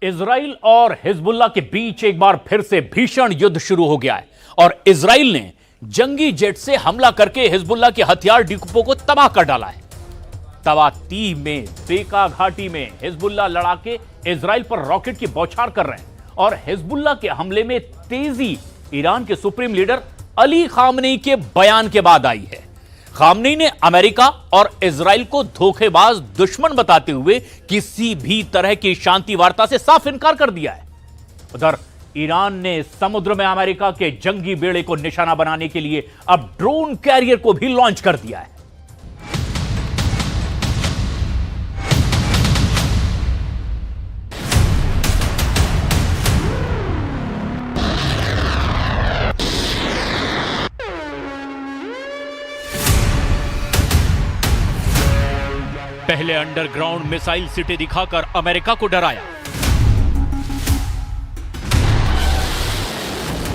Israel और Hezbollah के बीच एक बार फिर से भीषण युद्ध शुरू हो गया है और इजराइल ने जंगी जेट से हमला करके हिजबुल्लाह के हथियार डिपो को तबाह कर डाला है। तवातीह में बेका घाटी में हिजबुल्लाह लड़ाके इजराइल पर रॉकेट की बौछार कर रहे हैं और हिजबुल्लाह के हमले में तेजी ईरान के सुप्रीम लीडर अली खामनेई के बयान के बाद आई है। खामनेई ने अमेरिका और इजराइल को धोखेबाज दुश्मन बताते हुए किसी भी तरह की शांति वार्ता से साफ इनकार कर दिया है। उधर ईरान ने समुद्र में अमेरिका के जंगी बेड़े को निशाना बनाने के लिए अब ड्रोन कैरियर को भी लॉन्च कर दिया है। पहले अंडरग्राउंड मिसाइल सिटी दिखाकर अमेरिका को डराया,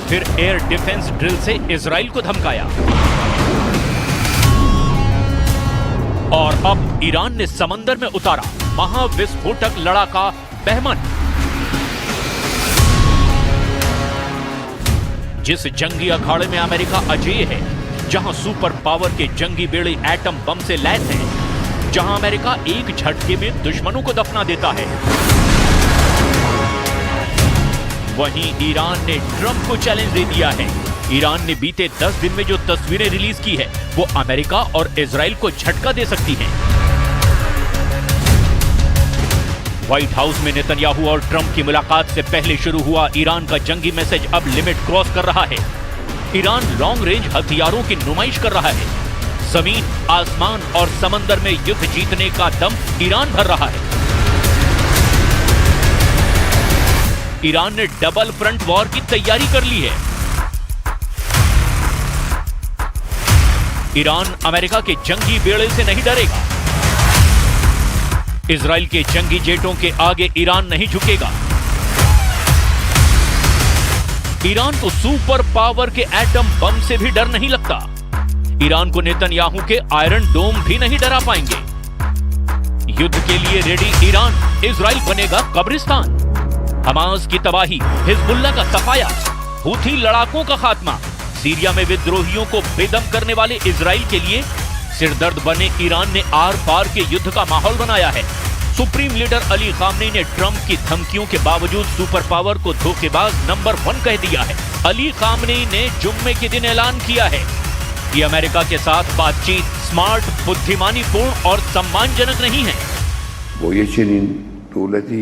फिर एयर डिफेंस ड्रिल से इजराइल को धमकाया और अब ईरान ने समंदर में उतारा महाविस्फोटक लड़ाका बहमन। जिस जंगी अखाड़े में अमेरिका अजेय है, जहां सुपर पावर के जंगी बेड़े एटम बम से लैस हैं, जहां अमेरिका एक झटके में दुश्मनों को दफना देता है, वहीं ईरान ने ट्रंप को चैलेंज दे दिया है। ईरान ने बीते 10 दिन में जो तस्वीरें रिलीज की है वो अमेरिका और इजराइल को झटका दे सकती हैं। व्हाइट हाउस में नेतन्याहू और ट्रंप की मुलाकात से पहले शुरू हुआ ईरान का जंगी मैसेज अब लिमिट क्रॉस कर रहा है। ईरान लॉन्ग रेंज हथियारों की नुमाइश कर रहा है। जमीन, आसमान और समंदर में युद्ध जीतने का दम ईरान भर रहा है। ईरान ने डबल फ्रंट वॉर की तैयारी कर ली है। ईरान अमेरिका के जंगी बेड़े से नहीं डरेगा। इजराइल के जंगी जेटों के आगे ईरान नहीं झुकेगा। ईरान को सुपर पावर के एटम बम से भी डर नहीं लगता। ईरान को नेतन्याहू के आयरन डोम भी नहीं डरा पाएंगे। युद्ध के लिए रेडी ईरान, इजराइल बनेगा कब्रिस्तान। हमास की तबाही, हिजबुल्लाह का सफाया, हूथी लड़ाकों का खात्मा, सीरिया में विद्रोहियों को बेदम करने वाले इजराइल के लिए सिरदर्द बने ईरान ने आर पार के युद्ध का माहौल बनाया है। सुप्रीम लीडर अली खामनेई ने ट्रंप की धमकियों के बावजूद सुपर पावर को धोखेबाज नंबर 1 कह दिया है। अली खामनेई ने जुम्मे के दिन ऐलान किया है कि अमेरिका के साथ बातचीत स्मार्ट, बुद्धिमानीपूर्ण और सम्मानजनक नहीं है। वो ये चीनी दौलती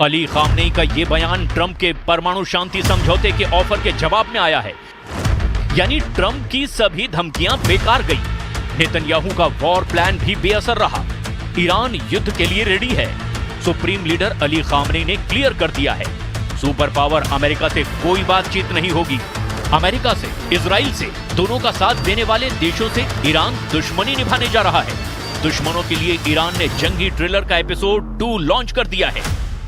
अली खामनेई का ये बयान ट्रंप के परमाणु शांति समझौते के ऑफर के जवाब में आया है। यानी ट्रंप की सभी धमकियां बेकार गई। नेतन्याहू का वॉर प्लान भी बेअसर रहा। ईरान युद्ध के लिए रेडी है। सुप्रीम लीडर अली खामनेई ने क्लियर कर दिया है, सुपर पावर अमेरिका से कोई बातचीत नहीं होगी। अमेरिका से, इजराइल से, दोनों का साथ देने वाले देशों से ईरान दुश्मनी निभाने जा रहा है। दुश्मनों के लिए ईरान ने जंगी ट्रिलर का एपिसोड 2 लॉन्च कर दिया है।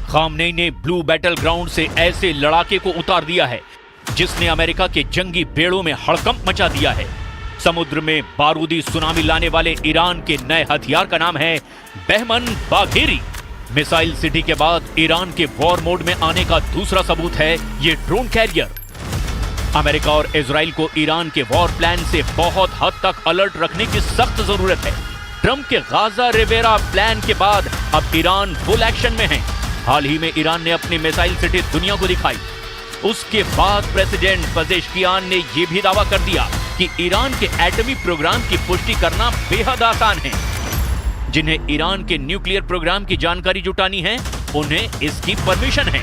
खामनेई ने ब्लू बैटल ग्राउंड से ऐसे लड़ाके को उतार दिया है जिसने अमेरिका के जंगी बेड़ों में हड़कंप मचा दिया है। समुद्र में बारूदी सुनामी लाने वाले ईरान के नए हथियार का नाम है बहमन बाघेरी। मिसाइल सिटी के बाद ईरान के वॉर मोड में आने का दूसरा सबूत है ये ड्रोन कैरियर। अमेरिका और इजराइल को ईरान के वॉर प्लान से बहुत हद तक अलर्ट रखने की सख्त जरूरत है। ट्रंप के गाजा रिवेरा प्लान के बाद अब ईरान फुल एक्शन में है। हाल ही में ईरान ने अपनी मिसाइल सिटी दुनिया को दिखाई। उसके बाद प्रेसिडेंट पजेश्कियान ने यह भी दावा कर दिया कि ईरान के एटमी प्रोग्राम की पुष्टि करना बेहद आसान है। जिन्हें ईरान के न्यूक्लियर प्रोग्राम की जानकारी जुटानी है, उन्हें इसकी परमिशन है।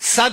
100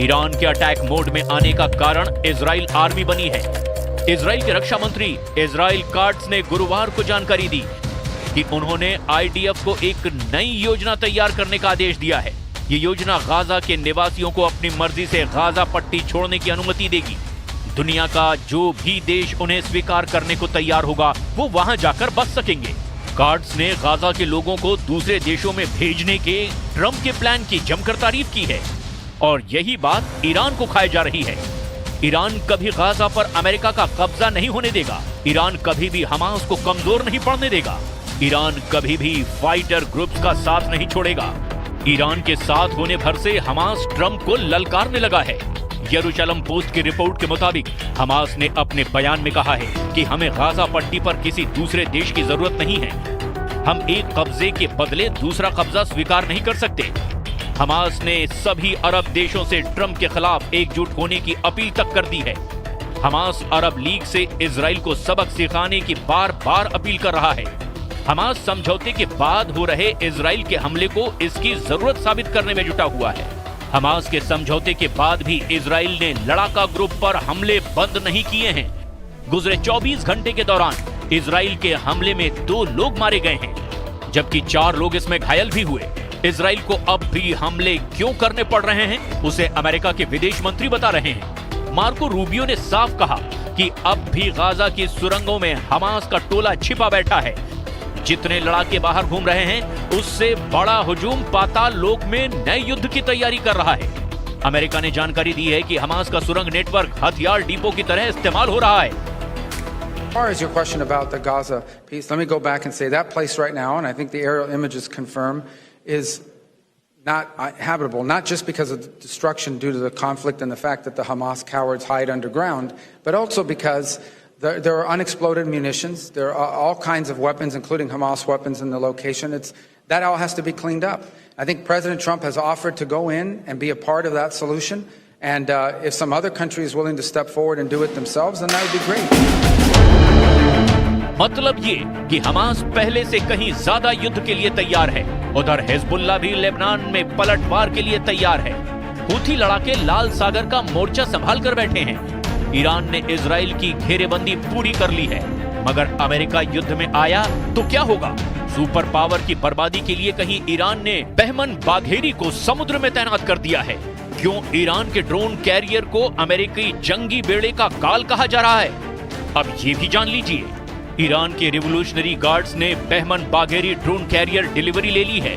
ईरान के अटैक मोड में आने का कारण इजराइल आर्मी बनी है। इजराइल के रक्षा मंत्री इजराइल काट्स ने गुरुवार को जानकारी दी कि उन्होंने आईडीएफ को एक नई योजना तैयार करने का आदेश दिया है। ये योजना गाजा के निवासियों को अपनी मर्जी से गाजा पट्टी छोड़ने की अनुमति देगी। दुनिया का जो भी देश उन्हें स्वीकार करने को तैयार होगा वो वहां जाकर बस सकेंगे। गार्ड्स ने गाजा के लोगों को दूसरे देशों में भेजने के ट्रंप के प्लान की जमकर तारीफ की है और यही बात ईरान को खाए जा रही है। ईरान कभी गाजा पर अमेरिका का कब्जा नहीं होने देगा। ईरान कभी भी हमास को कमजोर नहीं पड़ने देगा। ईरान कभी भी फाइटर ग्रुप्स का साथ नहीं छोड़ेगा। ईरान के साथ होने भर से हमास ट्रंप को ललकारने लगा है। यरूशलेम पोस्ट की रिपोर्ट के मुताबिक हमास ने अपने बयान में कहा है कि हमें गाजा पट्टी पर किसी दूसरे देश की जरूरत नहीं है। हम एक कब्जे के बदले दूसरा कब्जा स्वीकार नहीं कर सकते। हमास ने सभी अरब देशों से ट्रंप के खिलाफ एकजुट होने की अपील तक कर दी है। हमास अरब लीग से इजराइल को सबक सिखाने की बार बार अपील कर रहा है। हमास समझौते के बाद हो रहे इजराइल के हमले को इसकी जरूरत साबित करने में जुटा हुआ है। हमास के समझौते के बाद भी इजराइल ने लड़ाका ग्रुप पर हमले बंद नहीं किए हैं। गुजरे 24 घंटे के दौरान इजराइल के हमले में 2 लोग मारे गए हैं, जबकि 4 लोग इसमें घायल भी हुए। इजराइल को अब भी हमले क्यों करने पड़ रहे हैं, उसे अमेरिका के विदेश मंत्री बता रहे हैं। मार्को रूबियो ने साफ कहा कि अब भी गाजा की सुरंगों में हमास का टोला छिपा बैठा है। जितने लड़ाके बाहर घूम रहे हैं उससे बड़ा हुजूम पाताल लोक में नए युद्ध की तैयारी कर रहा है। अमेरिका ने जानकारी दी है कि हमास का सुरंग नेटवर्क हथियार डिपो की तरह इस्तेमाल हो रहा है। As far as your question about the Gaza piece, let me go back and say that place right now, and I think the aerial images confirm, is not habitable, not just because of the destruction due to the conflict and the fact that the Hamas cowards hide underground, but also because there are unexploded munitions. There are all kinds of weapons, including Hamas weapons, in the location. That all has to be cleaned up. I think President Trump has offered to go in and be a part of that solution. And if some other country is willing to step forward and do it themselves, then that would be great. मतलब ये कि Hamas पहले से कहीं ज्यादा युद्ध के लिए तैयार है। उधर हिजबुल्लाह भी लेबनान में पलटवार के लिए तैयार है। हूथी लड़ाके लाल सागर का मोर्चा संभाल कर बैठे हैं। ईरान ने इजराइल की घेरेबंदी पूरी कर ली है, मगर अमेरिका युद्ध में आया तो क्या होगा? सुपर पावर की बर्बादी के लिए कहीं ईरान ने बहमन बाघेरी को समुद्र में तैनात कर दिया है? क्यों ईरान के ड्रोन कैरियर को अमेरिकी जंगी बेड़े का काल कहा जा रहा है? अब ये भी जान लीजिए। ईरान के रिवोल्यूशनरी गार्ड्स ने Bahman Bagheri drone carrier delivery ले ली है।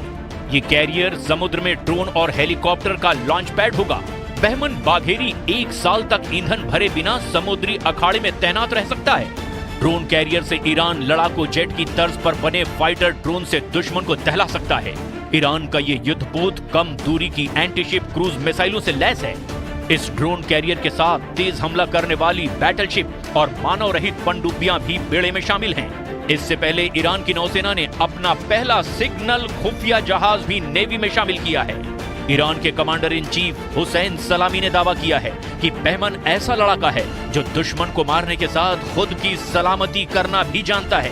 ये कैरियर समुद्र में ड्रोन और हेलीकॉप्टर का लॉन्च पैड होगा। बहमन बाघेरी 1 साल तक ईंधन भरे बिना समुद्री अखाड़े में तैनात रह सकता है। ड्रोन कैरियर से ईरान लड़ाकू जेट की तर्ज पर बने फाइटर ड्रोन से दुश्मन को दहला सकता है। ईरान का ये युद्धपोत कम दूरी की एंटीशिप क्रूज मिसाइलों से लैस है। इस ड्रोन कैरियर के साथ तेज हमला करने वाली बैटलशिप और मानव रहित पनडुब्बियां भी बेड़े में शामिल हैं। इससे पहले ईरान की नौसेना ने अपना पहला सिग्नल खुफिया जहाज भी नेवी में शामिल किया है। ईरान के कमांडर इन चीफ हुसैन सलामी ने दावा किया है कि बहमन ऐसा लड़ाका है जो दुश्मन को मारने के साथ खुद की सलामती करना भी जानता है।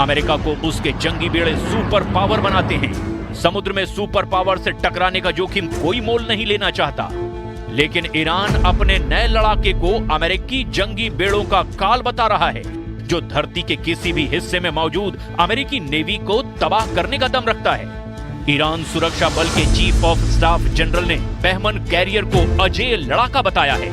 अमेरिका को उसके जंगी बेड़े सुपर पावर बनाते हैं। समुद्र में सुपर पावर से टकराने का जोखिम कोई मोल नहीं लेना चाहता, लेकिन ईरान अपने नए लड़ाके को अमेरिकी जंगी बेड़ों का काल बता रहा है, जो धरती के किसी भी हिस्से में मौजूद अमेरिकी नेवी को तबाह करने का दम रखता है। ईरान सुरक्षा बल के चीफ ऑफ स्टाफ जनरल ने बहमन कैरियर को अजेय लड़ाका बताया है।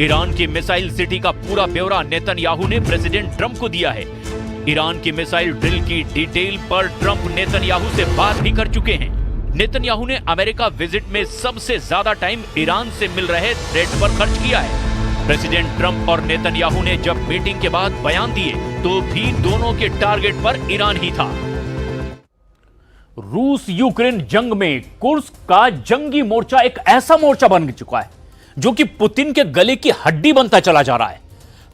ईरान की मिसाइल सिटी का पूरा ब्यौरा नेतन्याहू ने प्रेसिडेंट ट्रंप को दिया है। ईरान की मिसाइल ड्रिल की डिटेल पर ट्रंप नेतन्याहू से बात भी कर चुके हैं। नेतन्याहू ने अमेरिका विजिट में सबसे ज्यादा टाइम ईरान से मिल रहे थ्रेट पर खर्च किया है। प्रेसिडेंट ट्रंप और नेतन्याहू ने जब मीटिंग के बाद बयान दिए तो भी दोनों के टारगेट पर ईरान ही था। रूस यूक्रेन जंग में कुर्स्क का जंगी मोर्चा एक ऐसा मोर्चा बन चुका है जो कि पुतिन के गले की हड्डी बनता चला जा रहा है।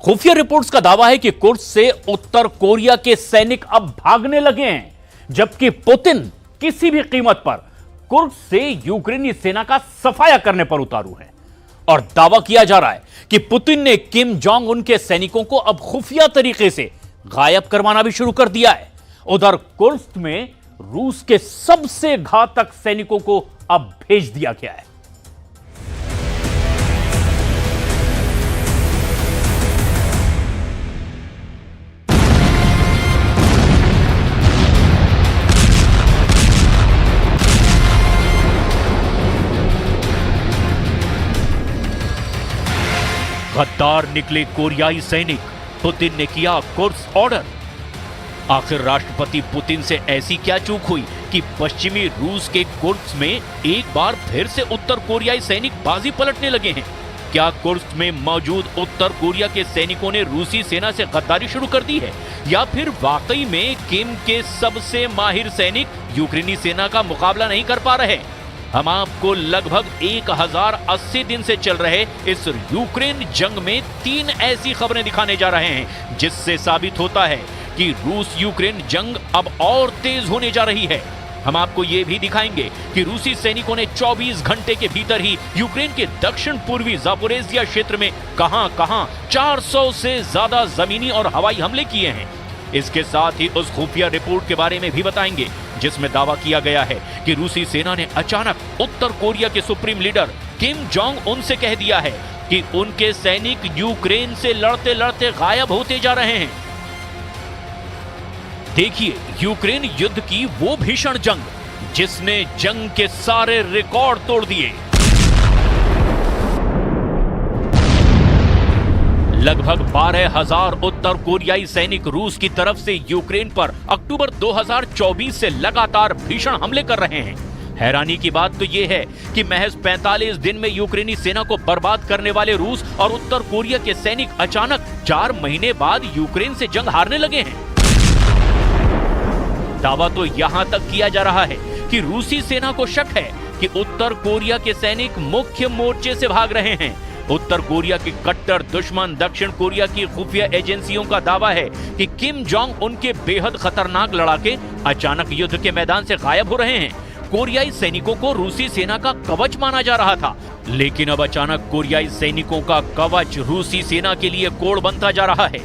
खुफिया रिपोर्ट्स का दावा है कि कुर्स्क से उत्तर कोरिया के सैनिक अब भागने लगे हैं, जबकि पुतिन किसी भी कीमत पर कुर्स्क से यूक्रेनी सेना का सफाया करने पर उतारू है। और दावा किया जा रहा है कि पुतिन ने किम जोंग उन के सैनिकों को अब खुफिया तरीके से गायब करवाना भी शुरू कर दिया है। उधर कुर्स्क में रूस के सबसे घातक सैनिकों को अब भेज दिया गया है। गद्दार निकले कोरियाई सैनिक, पुतिन ने किया कुर्स्क ऑर्डर। आखिर राष्ट्रपति पुतिन से ऐसी क्या चूक हुई कि पश्चिमी रूस के कुर्स्क में एक बार फिर से उत्तर कोरियाई सैनिक बाजी पलटने लगे हैं? क्या कुर्स्क में मौजूद उत्तर कोरिया के सैनिकों ने रूसी सेना से गद्दारी शुरू कर दी है, या फिर वाकई में किम के सबसे माहिर सैनिक यूक्रेनी सेना का मुकाबला नहीं कर पा रहे? हम आपको लगभग 1080 दिन से चल रहे इस यूक्रेन जंग में 3 ऐसी खबरें दिखाने जा रहे हैं जिससे साबित होता है कि रूस यूक्रेन जंग अब और तेज होने जा रही है। हम आपको यह भी दिखाएंगे कि रूसी सैनिकों ने 24 घंटे के भीतर ही यूक्रेन के दक्षिण पूर्वी जापोरेजिया क्षेत्र में कहां-कहां 400 से ज्यादा जमीनी और हवाई हमले किए हैं। इसके साथ ही उस खुफिया रिपोर्ट के बारे में भी बताएंगे जिसमें दावा किया गया है कि रूसी सेना ने अचानक उत्तर कोरिया के supreme leader Kim Jong Un से कह दिया है कि उनके सैनिक यूक्रेन से लड़ते लड़ते गायब होते जा रहे हैं। देखिए यूक्रेन युद्ध की वो भीषण जंग जिसने जंग के सारे रिकॉर्ड तोड़ दिए। लगभग 12,000 उत्तर कोरियाई सैनिक रूस की तरफ से यूक्रेन पर अक्टूबर 2024 से लगातार भीषण हमले कर रहे हैं। हैरानी की बात तो यह है कि महज 45 दिन में यूक्रेनी सेना को बर्बाद करने वाले रूस और उत्तर कोरिया के सैनिक अचानक 4 महीने बाद यूक्रेन से जंग हारने लगे हैं। दावा तो यहां तक किया जा रहा है कि रूसी सेना को शक है कि उत्तर कोरिया के सैनिक मुख्य मोर्चे से भाग रहे हैं। उत्तर कोरिया के कट्टर दुश्मन दक्षिण कोरिया की खुफिया एजेंसियों का दावा है कि किम जोंग उनके बेहद खतरनाक लड़ाके अचानक युद्ध के मैदान से गायब हो रहे हैं। कोरियाई सैनिकों को रूसी सेना का कवच माना जा रहा था, लेकिन अब अचानक कोरियाई सैनिकों का कवच रूसी सेना के लिए कोड़ बनता जा रहा है।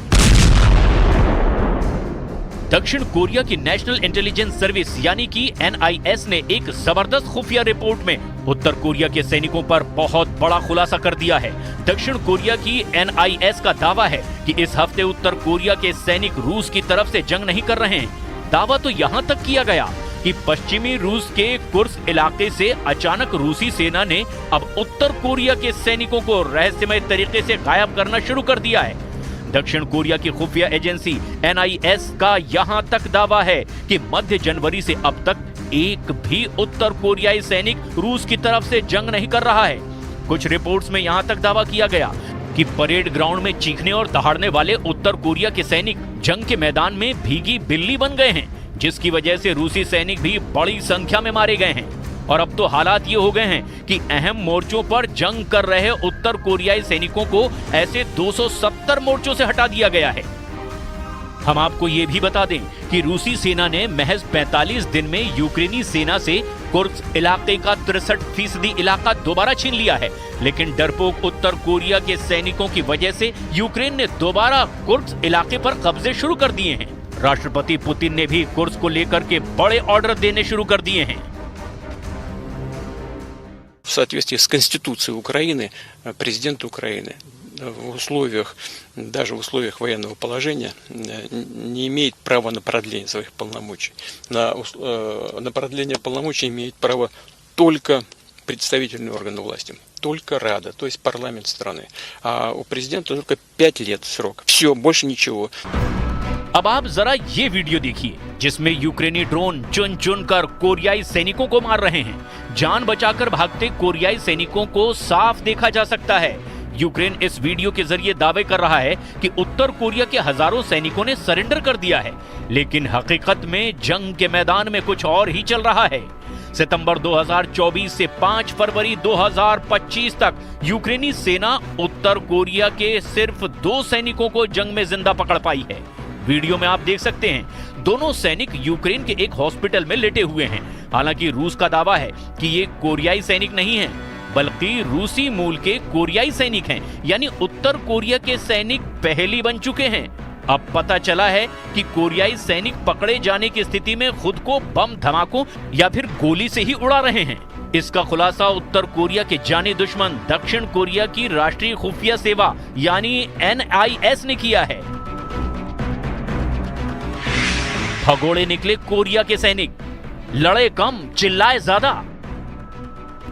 दक्षिण कोरिया की नेशनल इंटेलिजेंस सर्विस यानी कि NIS ने एक जबरदस्त खुफिया रिपोर्ट में उत्तर कोरिया के सैनिकों पर बहुत बड़ा खुलासा कर दिया है। दक्षिण कोरिया की NIS का दावा है कि इस हफ्ते उत्तर कोरिया के सैनिक रूस की तरफ से जंग नहीं कर रहे हैं। दावा तो यहाँ तक किया गया कि पश्चिमी रूस के कुर्स्क इलाके से अचानक रूसी सेना ने अब उत्तर कोरिया के सैनिकों को रहस्यमय तरीके से गायब करना शुरू कर दिया है। दक्षिण कोरिया की खुफिया एजेंसी NIS का यहां तक दावा है कि मध्य जनवरी से अब तक एक भी उत्तर कोरियाई सैनिक रूस की तरफ से जंग नहीं कर रहा है। कुछ रिपोर्ट्स में यहां तक दावा किया गया कि परेड ग्राउंड में चीखने और दहाड़ने वाले उत्तर कोरिया के सैनिक जंग के मैदान में भीगी बिल्ली बन गए हैं, जिसकी वजह से रूसी सैनिक भी बड़ी संख्या में मारे गए हैं। और अब तो हालात ये हो गए हैं कि अहम मोर्चों पर जंग कर रहे उत्तर कोरियाई सैनिकों को ऐसे 270 मोर्चों से हटा दिया गया है। हम आपको ये भी बता दें कि रूसी सेना ने महज 45 दिन में यूक्रेनी सेना से कुर्स्क इलाके का 63% इलाका दोबारा छीन लिया है, लेकिन डरपोक उत्तर कोरिया के सैनिकों की वजह से यूक्रेन ने दोबारा कुर्स्क इलाके पर कब्जे शुरू कर दिए हैं। राष्ट्रपति पुतिन ने भी कुर्स्क को लेकर के बड़े ऑर्डर देने शुरू कर दिए हैं। В соответствии с Конституцией Украины, президент Украины в условиях, даже в условиях военного положения, не имеет права на продление своих полномочий. На продление полномочий имеет право только представительные органы власти, только Рада, то есть парламент страны. А у президента только 5 лет срок. Все, больше ничего. अब आप जरा ये वीडियो देखिए जिसमें यूक्रेनी ड्रोन चुन चुन कर कोरियाई सैनिकों को मार रहे हैं। जान बचाकर भागते कोरियाई सैनिकों को साफ देखा जा सकता है। यूक्रेन इस वीडियो के जरिए दावे कर रहा है कि उत्तर कोरिया के हजारों सैनिकों ने सरेंडर कर दिया है, लेकिन हकीकत में जंग के मैदान में कुछ और ही चल रहा है। सितंबर 2024 से 5 फरवरी 2025 तक यूक्रेनी सेना उत्तर कोरिया के सिर्फ 2 सैनिकों को जंग में जिंदा पकड़ पाई है। वीडियो में आप देख सकते हैं दोनों सैनिक यूक्रेन के एक हॉस्पिटल में लेटे हुए हैं। हालांकि रूस का दावा है कि ये कोरियाई सैनिक नहीं हैं, बल्कि रूसी मूल के कोरियाई सैनिक हैं, यानी उत्तर कोरिया के सैनिक पहले बन चुके हैं। अब पता चला है कि कोरियाई सैनिक पकड़े जाने की स्थिति में खुद को बम धमाकों या फिर गोली से ही उड़ा रहे हैं। इसका खुलासा उत्तर कोरिया के जाने दुश्मन दक्षिण कोरिया की राष्ट्रीय खुफिया सेवा यानी NIS ने किया है। भगोड़े निकले कोरिया के सैनिक, लड़े कम चिल्लाए ज्यादा।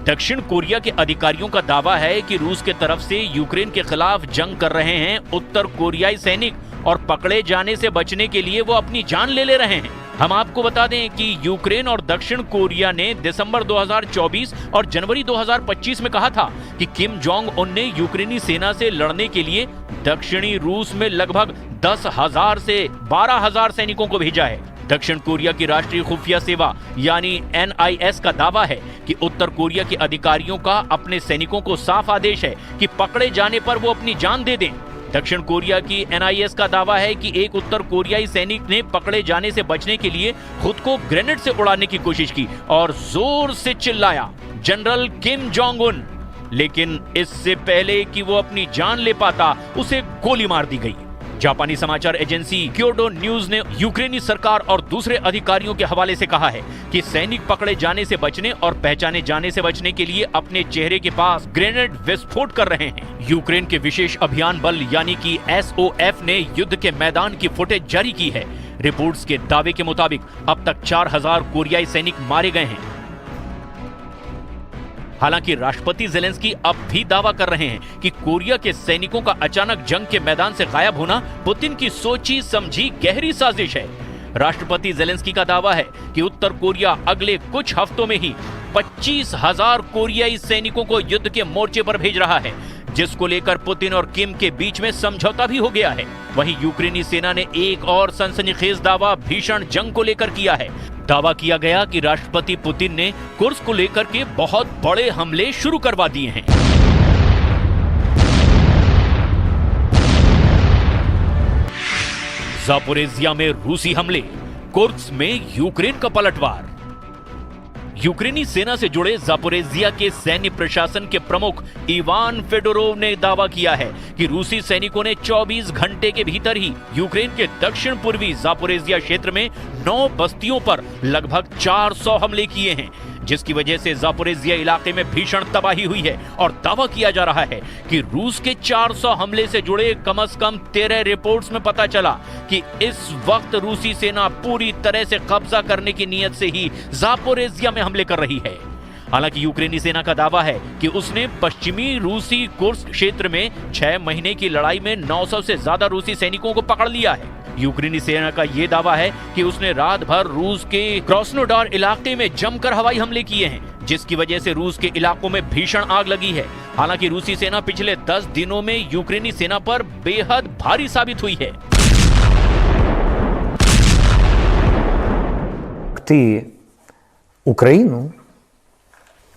दक्षिण कोरिया के अधिकारियों का दावा है कि रूस के तरफ से यूक्रेन के खिलाफ जंग कर रहे हैं उत्तर कोरियाई सैनिक और पकड़े जाने से बचने के लिए वो अपनी जान ले रहे हैं। हम आपको बता दें कि यूक्रेन और दक्षिण कोरिया ने दिसंबर 2024 और जनवरी 2025 में कहा था कि किम जोंग उन ने यूक्रेनी सेना से लड़ने के लिए दक्षिणी रूस में लगभग 10,000 से 12,000 सैनिकों को भेजा है। दक्षिण कोरिया की राष्ट्रीय खुफिया सेवा यानी NIS का दावा है कि उत्तर कोरिया के अधिकारियों का अपने सैनिकों को साफ आदेश है कि पकड़े जाने पर वो अपनी जान दे दें। दक्षिण कोरिया की NIS का दावा है कि एक उत्तर कोरियाई सैनिक ने पकड़े जाने से बचने के लिए खुद को ग्रेनेड से उड़ाने की कोशिश की और जोर से चिल्लाया, जनरल किम जोंग उन। लेकिन इससे पहले कि वो अपनी जान ले पाता, उसे गोली मार दी गई। जापानी समाचार एजेंसी क्योडो न्यूज ने यूक्रेनी सरकार और दूसरे अधिकारियों के हवाले से कहा है कि सैनिक पकड़े जाने से बचने और पहचाने जाने से बचने के लिए अपने चेहरे के पास ग्रेनेड विस्फोट कर रहे हैं। यूक्रेन के विशेष अभियान बल यानी कि SOF ने युद्ध के मैदान की फुटेज जारी की है। रिपोर्ट्स के दावे के मुताबिक अब तक 4,000 कोरियाई सैनिक मारे गए हैं। हालांकि राष्ट्रपति ज़ेलेंस्की अब भी दावा कर रहे हैं कि कोरिया के सैनिकों का अचानक जंग के मैदान से गायब होना पुतिन की सोची समझी गहरी साजिश है। राष्ट्रपति ज़ेलेंस्की का दावा है कि उत्तर कोरिया अगले कुछ हफ्तों में ही 25,000 कोरियाई सैनिकों को युद्ध के मोर्चे पर भेज रहा है, जिसको लेकर पुतिन और किम के बीच में समझौता भी हो गया है। वहीं यूक्रेनी सेना ने एक और सनसनीखेज दावा भीषण जंग को लेकर किया है। दावा किया गया कि राष्ट्रपति पुतिन ने कुर्स्क को लेकर के बहुत बड़े हमले शुरू करवा दिए हैं। ज़ापोरिज़िया में रूसी हमले, कुर्स्क में यूक्रेन का पलटवार। यूक्रेनी सेना से जुड़े ज़ापोरिज़िया के सैन्य प्रशासन के प्रमुख इवान फेडोरोव ने दावा किया है कि रूसी सैनिकों ने 24 घंटे के भीतर ही यूक्रेन के दक्षिण पूर्वी ज़ापोरिज़िया क्षेत्र में 9 बस्तियों पर लगभग 400 हमले किए हैं, जिसकी वजह से ज़ापोरिज़िया इलाके में भीषण तबाही हुई है। और दावा किया जा रहा है कि रूस के 400 हमले से जुड़े कम से कम 13 रिपोर्ट्स में पता चला कि इस वक्त रूसी सेना पूरी तरह से कब्जा करने की नीयत से ही ज़ापोरिज़िया में हमले कर रही है। हालांकि यूक्रेनी सेना का दावा है कि उसने पश्चिमी रूसी कुर्स्क क्षेत्र में 6 महीने की लड़ाई में 900 से ज्यादा रूसी सैनिकों को पकड़ लिया है। यूक्रेनी सेना का यह दावा है कि उसने रात भर रूस के क्रास्नोडार इलाके में जमकर हवाई हमले किए हैं, जिसकी वजह से रूस के इलाकों में भीषण आग लगी है। हालांकि रूसी सेना पिछले 10 दिनों में यूक्रेनी सेना पर बेहद भारी साबित हुई है। Україну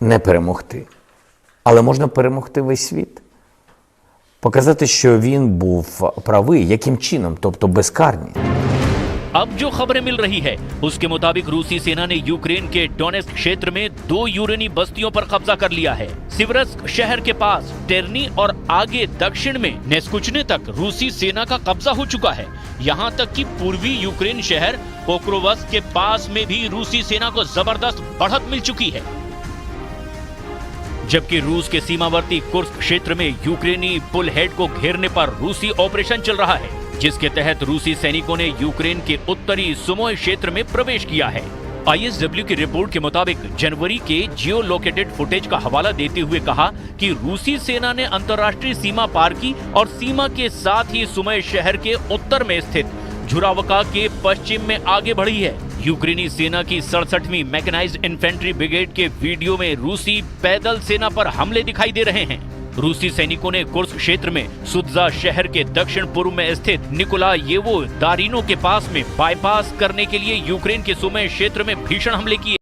не перемогти, але можна перемогти весь світ. Показати, що він був правий, яким чином, тобто безкарні. अब जो खबरें मिल रही है उसके मुताबिक रूसी सेना ने यूक्रेन के डोनेस्क क्षेत्र में 2 यूरेनी बस्तियों पर कब्जा कर लिया है। सिवरस्क शहर के पास टेरनी और आगे दक्षिण में नेस्कुचने तक रूसी सेना का कब्जा हो चुका है। यहाँ तक कि पूर्वी यूक्रेन शहर पोक्रोवस्क के पास में भी रूसी सेना को जबरदस्त बढ़त मिल चुकी है। जबकि रूस के सीमावर्ती कुर्स्क क्षेत्र में यूक्रेनी पुल हेड को घेरने पर रूसी ऑपरेशन चल रहा है, जिसके तहत रूसी सैनिकों ने यूक्रेन के उत्तरी सुमोय क्षेत्र में प्रवेश किया है। ISW की रिपोर्ट के मुताबिक जनवरी के जियो लोकेटेड फुटेज का हवाला देते हुए कहा कि रूसी सेना ने अंतर्राष्ट्रीय सीमा पार की और सीमा के साथ ही सुमोय शहर के उत्तर में स्थित झुरावका के पश्चिम में आगे बढ़ी है। यूक्रेनी सेना की 67वीं मैकेनाइज्ड इन्फेंट्री ब्रिगेड के वीडियो में रूसी पैदल सेना पर हमले दिखाई दे रहे हैं। रूसी सैनिकों ने कुर्स्क क्षेत्र में सुत्जा शहर के दक्षिण पूर्व में स्थित निकोलायेवो दारिनो के पास में बाईपास करने के लिए यूक्रेन के सुमय क्षेत्र में भीषण हमले किए।